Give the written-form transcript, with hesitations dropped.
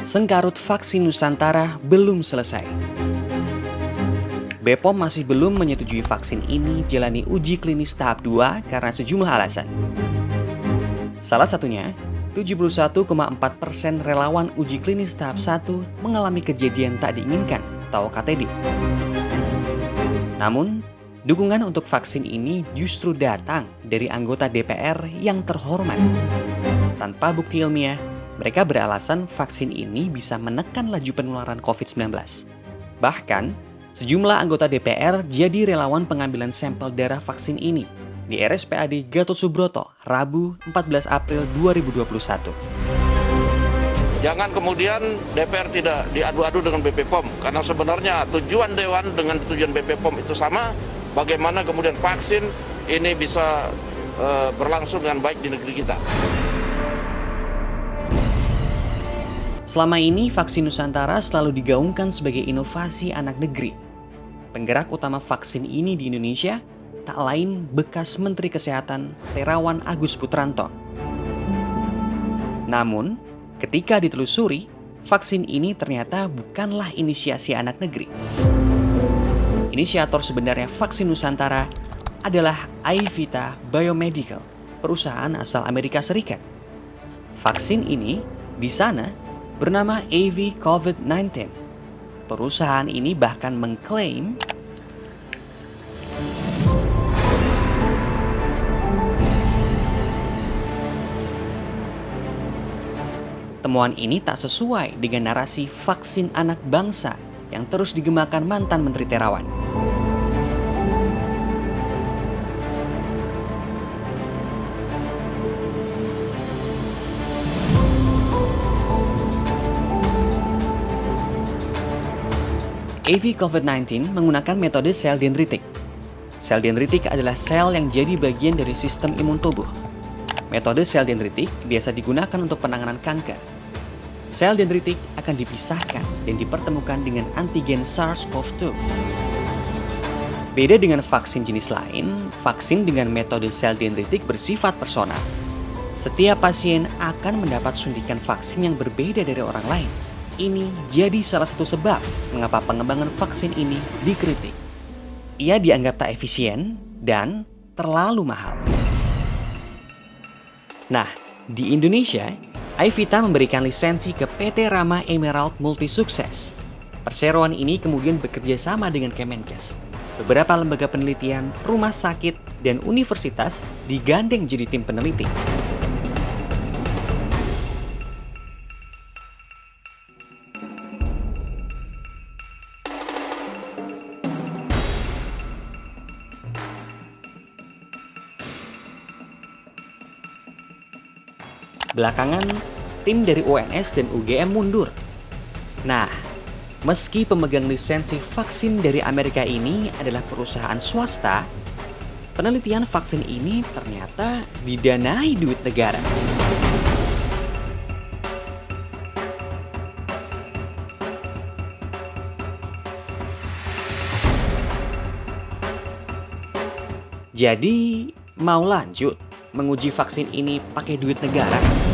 Sengkarut vaksin Nusantara belum selesai. BPOM masih belum menyetujui vaksin ini jalani uji klinis tahap 2 karena sejumlah alasan. Salah satunya, 71,4% relawan uji klinis tahap 1 mengalami kejadian tak diinginkan atau KTD. Namun, dukungan untuk vaksin ini justru datang dari anggota DPR yang terhormat. Tanpa bukti ilmiah, mereka beralasan vaksin ini bisa menekan laju penularan COVID-19. Bahkan, sejumlah anggota DPR jadi relawan pengambilan sampel darah vaksin ini di RSPAD Gatot Subroto, Rabu 14 April 2021. Jangan kemudian DPR tidak diadu-adu dengan BPOM, karena sebenarnya tujuan Dewan dengan tujuan BPOM itu sama, bagaimana kemudian vaksin ini bisa berlangsung dengan baik di negeri kita. Selama ini, vaksin Nusantara selalu digaungkan sebagai inovasi anak negeri. Penggerak utama vaksin ini di Indonesia tak lain bekas Menteri Kesehatan Terawan Agus Putranto. Namun, ketika ditelusuri, vaksin ini ternyata bukanlah inisiasi anak negeri. Inisiator sebenarnya vaksin Nusantara adalah iVita Biomedical, perusahaan asal Amerika Serikat. Vaksin ini di sana bernama AV COVID-19. Perusahaan ini bahkan mengklaim temuan ini tak sesuai dengan narasi vaksin anak bangsa yang terus digemakan mantan Menteri Terawan. AV COVID-19 menggunakan metode sel dendritik. Sel dendritik adalah sel yang jadi bagian dari sistem imun tubuh. Metode sel dendritik biasa digunakan untuk penanganan kanker. Sel dendritik akan dipisahkan dan dipertemukan dengan antigen SARS-CoV-2. Beda dengan vaksin jenis lain, vaksin dengan metode sel dendritik bersifat personal. Setiap pasien akan mendapat suntikan vaksin yang berbeda dari orang lain. Ini jadi salah satu sebab mengapa pengembangan vaksin ini dikritik. Ia dianggap tak efisien dan terlalu mahal. Nah, di Indonesia, iVita memberikan lisensi ke PT Rama Emerald Multisukses. Perseroan ini kemudian bekerja sama dengan Kemenkes. Beberapa lembaga penelitian, rumah sakit, dan universitas digandeng jadi tim peneliti. Belakangan, tim dari UNS dan UGM mundur. Nah, meski pemegang lisensi vaksin dari Amerika ini adalah perusahaan swasta, penelitian vaksin ini ternyata didanai duit negara. Jadi, mau lanjut menguji vaksin ini pakai duit negara?